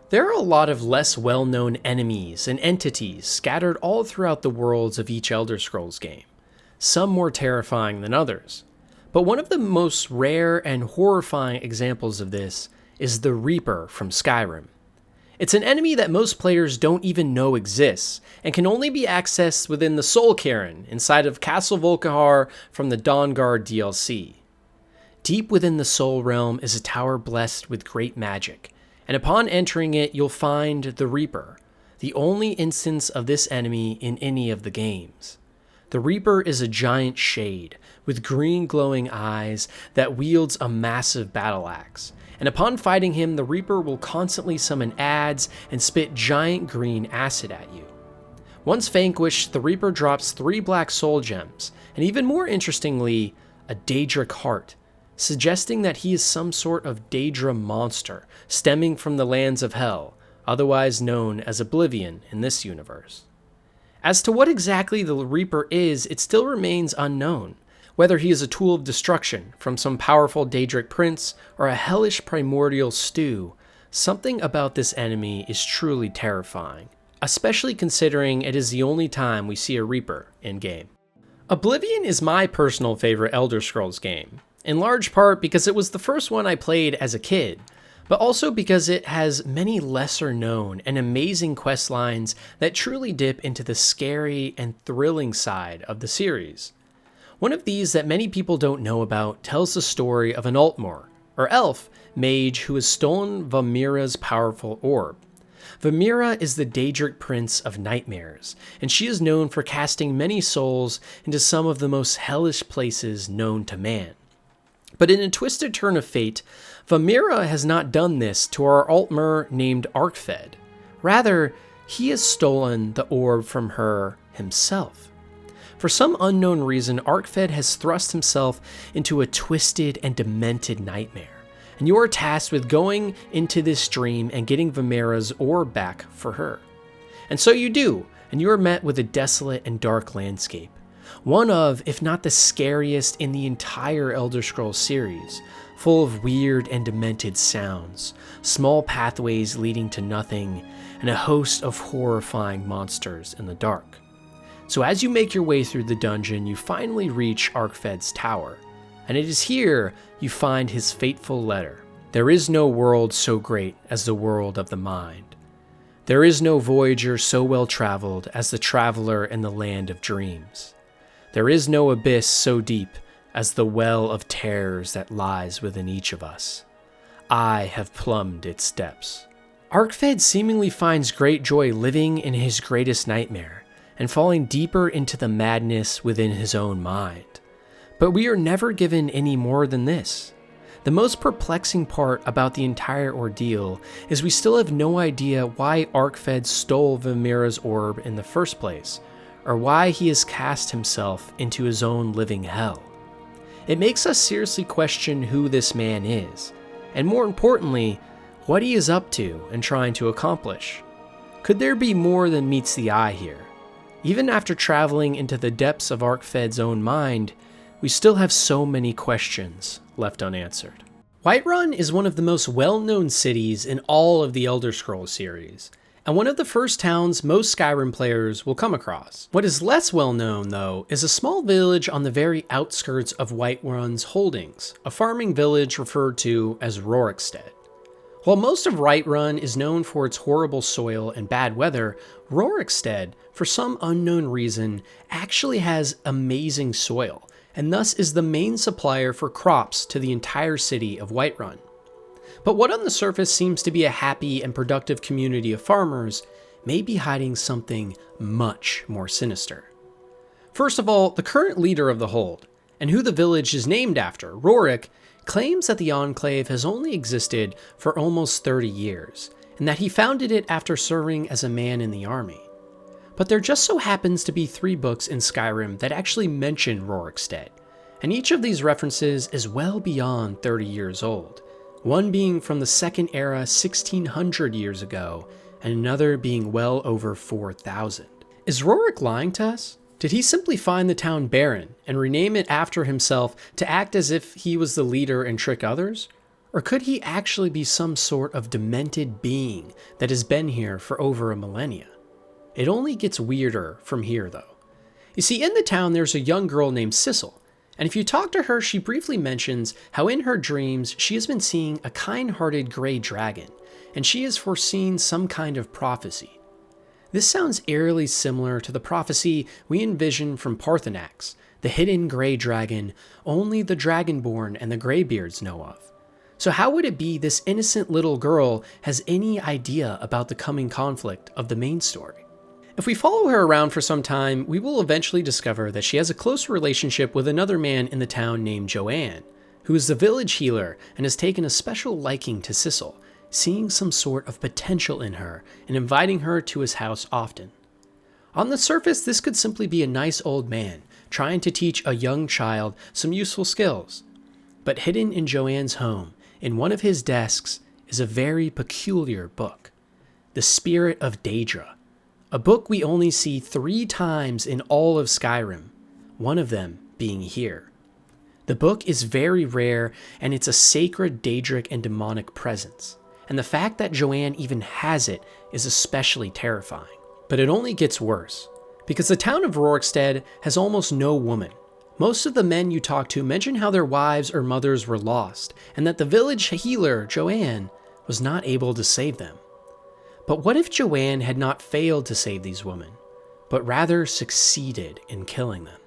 There are a lot of less well-known enemies and entities scattered all throughout the worlds of each Elder Scrolls game, some more terrifying than others. But one of the most rare and horrifying examples of this is the Reaper from Skyrim. It's an enemy that most players don't even know exists, and can only be accessed within the Soul Cairn inside of Castle Volkihar from the Dawnguard DLC. Deep within the Soul Realm is a tower blessed with great magic, and upon entering it you'll find the Reaper, the only instance of this enemy in any of the games. The Reaper is a giant shade with green glowing eyes that wields a massive battle axe, and upon fighting him, the Reaper will constantly summon adds and spit giant green acid at you. Once vanquished, the Reaper drops 3 black soul gems, and even more interestingly, a Daedric heart, suggesting that he is some sort of Daedra monster stemming from the lands of Hell, otherwise known as Oblivion in this universe. As to what exactly the Reaper is, it still remains unknown. Whether he is a tool of destruction from some powerful Daedric prince or a hellish primordial stew, something about this enemy is truly terrifying, especially considering it is the only time we see a Reaper in-game. Oblivion is my personal favorite Elder Scrolls game, in large part because it was the first one I played as a kid, but also because it has many lesser known and amazing quest lines that truly dip into the scary and thrilling side of the series. One of these that many people don't know about tells the story of an Altmore, or elf, mage who has stolen Vamira's powerful orb. Vamira is the Daedric Prince of Nightmares, and she is known for casting many souls into some of the most hellish places known to man. But in a twisted turn of fate, Vamira has not done this to our Altmer named Arkved. Rather, he has stolen the orb from her himself. For some unknown reason, Arkved has thrust himself into a twisted and demented nightmare, and you are tasked with going into this dream and getting Vamira's orb back for her. And so you do, and you are met with a desolate and dark landscape. One of, if not the scariest in the entire Elder Scrolls series, full of weird and demented sounds, small pathways leading to nothing, and a host of horrifying monsters in the dark. So as you make your way through the dungeon, you finally reach Arkved's tower, and it is here you find his fateful letter. There is no world so great as the world of the mind. There is no voyager so well traveled as the traveler in the land of dreams. There is no abyss so deep as the well of terrors that lies within each of us. I have plumbed its depths. Arkved seemingly finds great joy living in his greatest nightmare, and falling deeper into the madness within his own mind. But we are never given any more than this. The most perplexing part about the entire ordeal is we still have no idea why Arkved stole Vamira's orb in the first place, or why he has cast himself into his own living hell. It makes us seriously question who this man is, and more importantly, what he is up to and trying to accomplish. Could there be more than meets the eye here? Even after traveling into the depths of Arkved's own mind, we still have so many questions left unanswered. Whiterun is one of the most well-known cities in all of the Elder Scrolls series, and one of the first towns most Skyrim players will come across. What is less well known, though, is a small village on the very outskirts of Whiterun's holdings, a farming village referred to as Rorikstead. While most of Whiterun is known for its horrible soil and bad weather, Rorikstead, for some unknown reason, actually has amazing soil, and thus is the main supplier for crops to the entire city of Whiterun. But what on the surface seems to be a happy and productive community of farmers may be hiding something much more sinister. First of all, the current leader of the Hold, and who the village is named after, Rorik, claims that the Enclave has only existed for almost 30 years, and that he founded it after serving as a man in the army. But there just so happens to be 3 books in Skyrim that actually mention Rorikstead, and each of these references is well beyond 30 years old, one being from the Second Era 1600 years ago, and another being well over 4,000. Is Rorik lying to us? Did he simply find the town barren and rename it after himself to act as if he was the leader and trick others? Or could he actually be some sort of demented being that has been here for over a millennia? It only gets weirder from here, though. You see, in the town, there's a young girl named Sissel, and if you talk to her, she briefly mentions how in her dreams she has been seeing a kind-hearted gray dragon, and she has foreseen some kind of prophecy. This sounds eerily similar to the prophecy we envision from Parthenax, the hidden gray dragon only the Dragonborn and the Greybeards know of. So how would it be this innocent little girl has any idea about the coming conflict of the main story? If we follow her around for some time, we will eventually discover that she has a close relationship with another man in the town named Joanne, who is the village healer and has taken a special liking to Sissel, seeing some sort of potential in her and inviting her to his house often. On the surface, this could simply be a nice old man trying to teach a young child some useful skills. But hidden in Joanne's home, in one of his desks, is a very peculiar book, The Spirit of Daedra, a book we only see 3 times in all of Skyrim, one of them being here. The book is very rare, and it's a sacred Daedric and demonic presence, and the fact that Joanne even has it is especially terrifying. But it only gets worse, because the town of Rorikstead has almost no woman. Most of the men you talk to mention how their wives or mothers were lost, and that the village healer, Joanne, was not able to save them. But what if Joanne had not failed to save these women, but rather succeeded in killing them?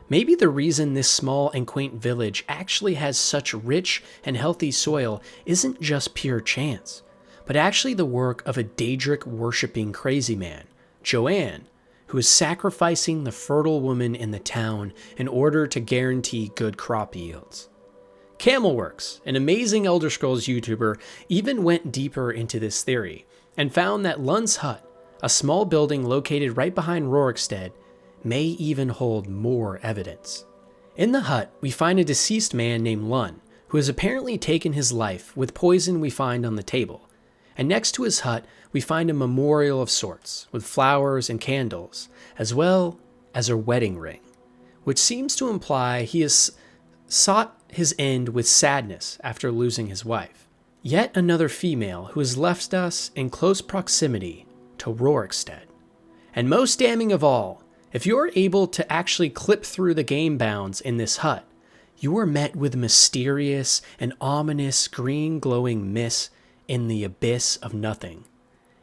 Maybe the reason this small and quaint village actually has such rich and healthy soil isn't just pure chance, but actually the work of a Daedric-worshipping crazy man, Joanne, who is sacrificing the fertile woman in the town in order to guarantee good crop yields. Camelworks, an amazing Elder Scrolls YouTuber, even went deeper into this theory and found that Lund's hut, a small building located right behind Rorikstead, may even hold more evidence. In the hut, we find a deceased man named Lund, who has apparently taken his life with poison we find on the table. And next to his hut, we find a memorial of sorts, with flowers and candles, as well as a wedding ring, which seems to imply he has sought his end with sadness after losing his wife. Yet another female who has left us in close proximity to Rorikstead. And most damning of all, if you're able to actually clip through the game bounds in this hut, you are met with mysterious and ominous green glowing mist in the abyss of nothing.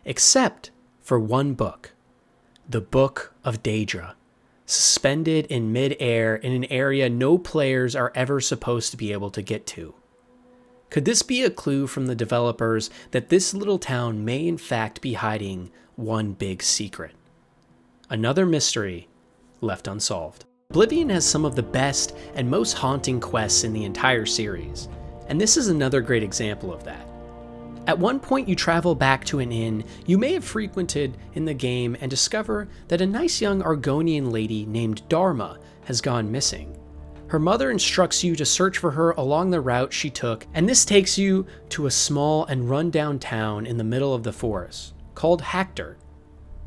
Except for one book, the Book of Daedra, suspended in mid-air in an area no players are ever supposed to be able to get to. Could this be a clue from the developers that this little town may in fact be hiding one big secret? Another mystery left unsolved. Oblivion has some of the best and most haunting quests in the entire series, and this is another great example of that. At one point you travel back to an inn you may have frequented in the game and discover that a nice young Argonian lady named Dharma has gone missing. Her mother instructs you to search for her along the route she took, and this takes you to a small and run-down town in the middle of the forest, called Hackdirt.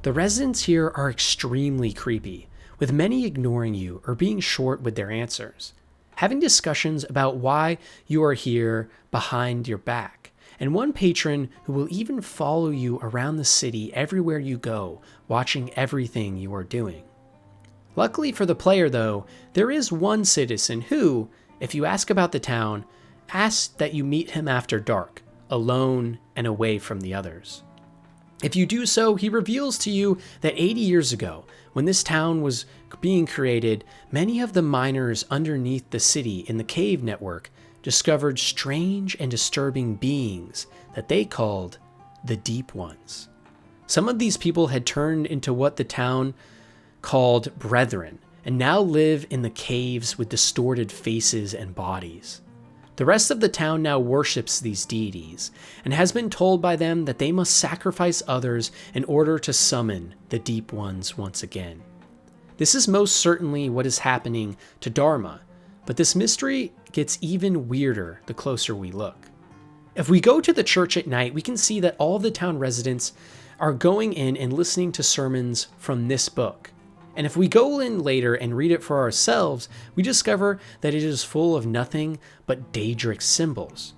The residents here are extremely creepy, with many ignoring you or being short with their answers, having discussions about why you are here behind your back, and one patron who will even follow you around the city everywhere you go, watching everything you are doing. Luckily for the player though, there is one citizen who, if you ask about the town, asks that you meet him after dark, alone and away from the others. If you do so, he reveals to you that 80 years ago, when this town was being created, many of the miners underneath the city in the cave network discovered strange and disturbing beings that they called the Deep Ones. Some of these people had turned into what the town called Brethren, and now live in the caves with distorted faces and bodies. The rest of the town now worships these deities, and has been told by them that they must sacrifice others in order to summon the Deep Ones once again. This is most certainly what is happening to Dharma, but this mystery gets even weirder the closer we look. If we go to the church at night, we can see that all the town residents are going in and listening to sermons from this book. And if we go in later and read it for ourselves, we discover that it is full of nothing but Daedric symbols,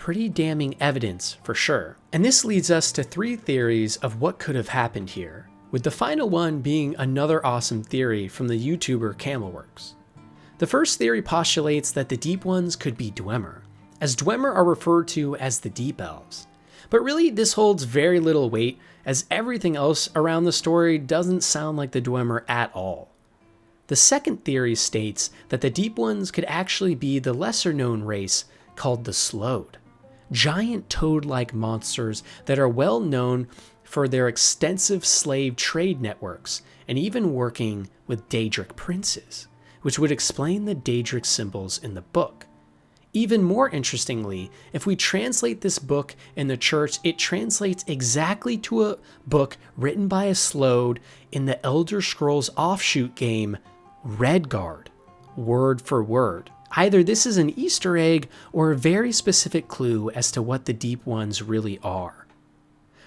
pretty damning evidence for sure. And this leads us to 3 theories of what could have happened here, with the final one being another awesome theory from the YouTuber Camelworks. The first theory postulates that the Deep Ones could be Dwemer, as Dwemer are referred to as the Deep Elves. But really, this holds very little weight, as everything else around the story doesn't sound like the Dwemer at all. The second theory states that the Deep Ones could actually be the lesser-known race called the Slowed, giant toad-like monsters that are well known for their extensive slave trade networks and even working with Daedric princes, which would explain the Daedric symbols in the book. Even more interestingly, if we translate this book in the church, it translates exactly to a book written by a Slowed in the Elder Scrolls offshoot game Redguard, word for word. Either this is an Easter egg or a very specific clue as to what the Deep Ones really are.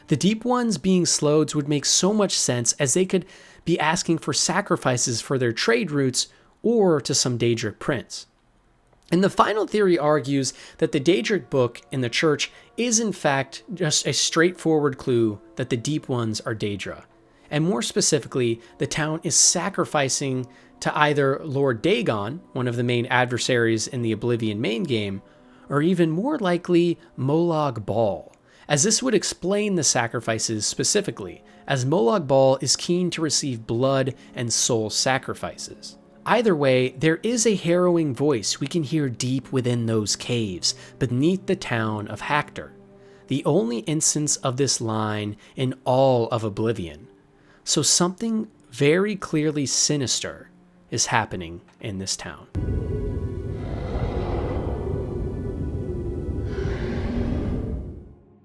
The Deep Ones being Sloweds would make so much sense, as they could be asking for sacrifices for their trade routes or to some Daedric prince. And the final theory argues that the Daedric book in the church is in fact just a straightforward clue that the Deep Ones are Daedra. And more specifically, the town is sacrificing to either Lord Dagon, one of the main adversaries in the Oblivion main game, or even more likely Molag Bal, as this would explain the sacrifices specifically, as Molag Bal is keen to receive blood and soul sacrifices. Either way, there is a harrowing voice we can hear deep within those caves beneath the town of Hackdirt, the only instance of this line in all of Oblivion. So something very clearly sinister is happening in this town.